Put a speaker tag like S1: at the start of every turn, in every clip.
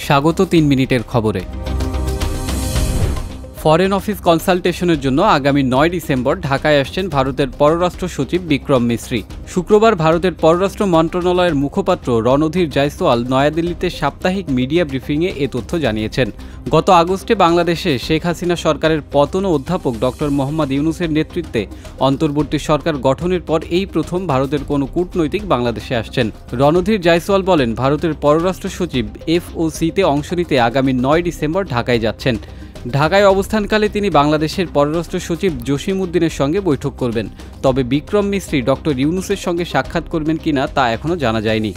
S1: স্বাগত 3 মিনিটের খবরে। ফরেন অফিস কনসালটেশনের জন্য আগামী 9 ডিসেম্বর ঢাকায় আসছেন ভারতের পররাষ্ট্র সচিব বিক্রম মিশ্রি। শুক্রবার ভারতের পররাষ্ট্র মন্ত্রণালয়ের মুখপাত্র রণধীর জয়সওয়াল নয়াদিল্লিতে সাপ্তাহিক মিডিয়া ব্রিফিংয়ে এ তথ্য জানিয়েছেন। গত আগস্টে বাংলাদেশে শেখ হাসিনা সরকারের পতন ও অধ্যাপক ডক্টর মোহাম্মদ ইউনূসের নেতৃত্বে অন্তর্বর্তী সরকার গঠনের পর এই প্রথম ভারতের কোনো কূটনৈতিক বাংলাদেশে আসছেন। রণধীর জয়সওয়াল বলেন, ভারতের পররাষ্ট্র সচিব FOCতে অংশ নিতে আগামী 9 ডিসেম্বর ঢাকায় যাচ্ছেন। ঢাকায় অবস্থানকালে তিনি বাংলাদেশের পররাষ্ট্র সচিব জসিম উদ্দিনের সঙ্গে বৈঠক করবেন। তবে বিক্রম মিশ্রি ডক্টর ইউনূসের সঙ্গে সাক্ষাৎ করবেন কিনা তা এখনও জানা যায়নি।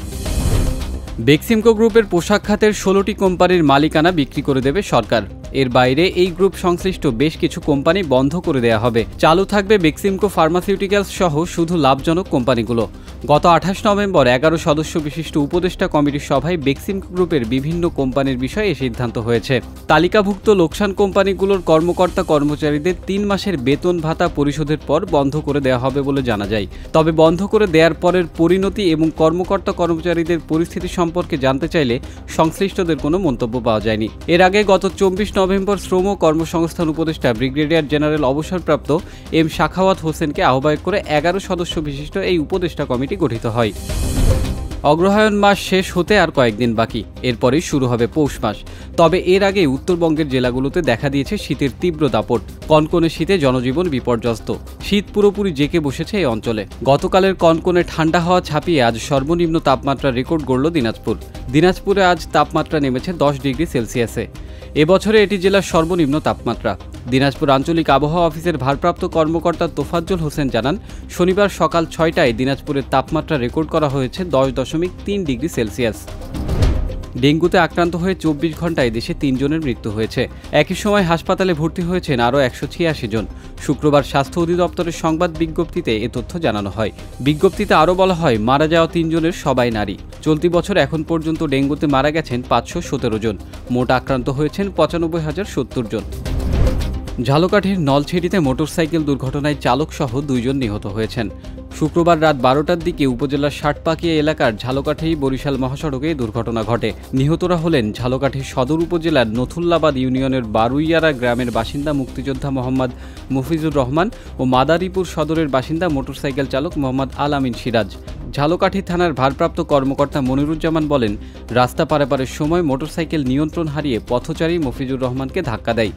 S1: বেক্সিমকো গ্রুপের পোশাক খাতের 16টি কোম্পানির মালিকানা বিক্রি করে দেবে সরকার। এর বাইরে এই গ্রুপ সংশ্লিষ্ট বেশ কিছু কোম্পানি বন্ধ করে দেওয়া হবে। চালু থাকবে বেক্সিমকো ফার্মাসিউটিক্যালস সহ শুধু লাভজনক কোম্পানিগুলো। গত 28 নভেম্বর 11 সদস্য বিশিষ্ট উপদেষ্টা কমিটির সভায় বেক্সিমকো গ্রুপের বিভিন্ন কোম্পানির বিষয়ে এ সিদ্ধান্ত হয়েছে। তালিকাভুক্ত লোকসান কোম্পানিগুলোর কর্মকর্তা কর্মচারীদের 3 মাসের বেতন ভাতা পরিশোধের পর বন্ধ করে দেওয়া হবে বলে জানা যায়। তবে বন্ধ করে দেওয়ার পরের পরিণতি এবং কর্মকর্তা কর্মচারীদের পরিস্থিতি সম্পর্কে জানতে চাইলে সংশ্লিষ্টদের কোনো মন্তব্য পাওয়া যায়নি। এর আগে গত 24 নভেম্বর শ্রম ও কর্মসংস্থান উপদেষ্টা ব্রিগেডিয়ার জেনারেল অবসরপ্রাপ্ত এম সাখাওয়াত হোসেনকে আহ্বায়ক করে 11 সদস্য বিশিষ্ট এই উপদেষ্টা কমিটি গঠিত হয়। অগ্রহায়ণ মাস শেষ হতে আর কয়েকদিন বাকি, এরপরেই শুরু হবে পৌষ মাস। তবে এর আগে উত্তরবঙ্গের জেলাগুলোতে দেখা দিয়েছে শীতের তীব্র দাপট। কনকনে শীতে জনজীবন বিপর্যস্ত। শীত পুরোপুরি জেঁকে বসেছে এই অঞ্চলে। গতকালের কনকনে ঠান্ডা হাওয়া ছাপিয়ে আজ সর্বনিম্ন তাপমাত্রা রেকর্ড গড়ল দিনাজপুর। দিনাজপুরে আজ তাপমাত্রা নেমেছে 10 ডিগ্রি সেলসিয়াসে। এবছরে এটি জেলার সর্বনিম্ন তাপমাত্রা। দিনাজপুর আঞ্চলিক আবহাওয়া অফিসের ভারপ্রাপ্ত কর্মকর্তা তোফাজ্জল হোসেন জানান, শনিবার সকাল 6টায় দিনাজপুরের তাপমাত্রা রেকর্ড করা হয়েছে 10.3 ডিগ্রি সেলসিয়াস। ডেঙ্গুতে আক্রান্ত হয়ে 24 ঘন্টায় দেশে 3 জনের মৃত্যু হয়েছে। একই সময় হাসপাতালে ভর্তি হয়েছেন আরও 186 জন। শুক্রবার স্বাস্থ্য অধিদপ্তরের সংবাদ বিজ্ঞপ্তিতে এ তথ্য জানানো হয়। বিজ্ঞপ্তিতে আরও বলা হয়, মারা যাওয়া 3 জনের সবাই নারী। চলতি বছর এখন পর্যন্ত ডেঙ্গুতে মারা গেছেন 517 জন। মোট আক্রান্ত হয়েছেন 95,070 জন। ঝালকাঠির নলছেড়িতে মোটরসাইকেল দুর্ঘটনায় চালকসহ 2 জন নিহত হয়েছেন। শুক্রবার রাত 12টার দিকে উপজেলার ষাটপাকিয়া এলাকার ঝালকাঠি বরিশাল মহাসড়কে দুর্ঘটনা ঘটে। নিহতরা হলেন ঝালকাঠি সদর উপজেলার নথুল্লাবাদ ইউনিয়নের বারুইয়ারা গ্রামের বাসিন্দা মুক্তিযোদ্ধা মোহাম্মদ মফিজুর রহমান ও মাদারীপুর সদরের বাসিন্দা মোটরসাইকেল চালক মোহাম্মদ আল আমিন সিরাজ। ঝালকাঠি থানার ভারপ্রাপ্ত কর্মকর্তা মনিরুজ্জামান বলেন, রাস্তা পারাপারের সময় মোটরসাইকেল নিয়ন্ত্রণ হারিয়ে পথচারী মফিজুর রহমানকে ধাক্কা দেয়।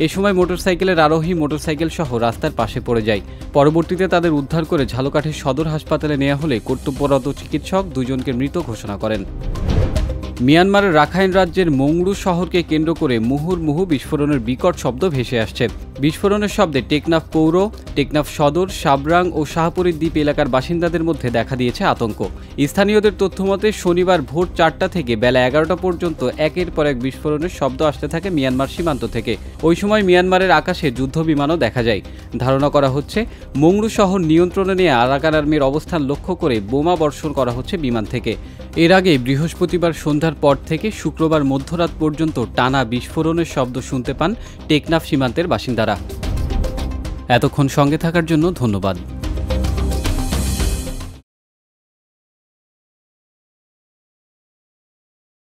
S1: এ সময় মোটরসাইকেলের আরোহী মোটরসাইকেল সহ রাস্তার পাশে পড়ে যায়। পরবর্তীতে তাদের উদ্ধার করে ঝালকাঠির সদর হাসপাতালে নেওয়া হলে কর্তব্যরত চিকিৎসক 2 জনকে মৃত ঘোষণা করেন। মিয়ানমারের রাখাইন রাজ্যের মংড়ু শহরকে কেন্দ্র করে মুহুর্মুহু বিস্ফোরণের বিকট শব্দ ভেসে আসছে। বিস্ফোরণের শব্দে টেকনাফ পৌর, টেকনাফ সদর, সাবরাং ও শাহপুরীর দ্বীপ এলাকার বাসিন্দাদের মধ্যে দেখা দিয়েছে আতঙ্ক। স্থানীয়দের তথ্যমতে শনিবার ভোর 4টা থেকে বেলা 11টা পর্যন্ত একের পর এক বিস্ফোরণের শব্দ আসতে থাকে মিয়ানমার সীমান্ত থেকে। ওই সময় মিয়ানমারের আকাশে যুদ্ধবিমানও দেখা যায়। ধারণা করা হচ্ছে, মংড়ু শহর নিয়ন্ত্রণে নিয়ে আরাকান আর্মির অবস্থান লক্ষ্য করে বোমা বর্ষণ করা হচ্ছে বিমান থেকে। এর আগে বৃহস্পতিবার সন্ধ্যার পর থেকে শুক্রবার মধ্যরাত পর্যন্ত টানা বিস্ফোরণের শব্দ শুনতে পান টেকনাফ সীমান্তের বাসিন্দারা। এতক্ষণ সঙ্গে থাকার জন্য ধন্যবাদ।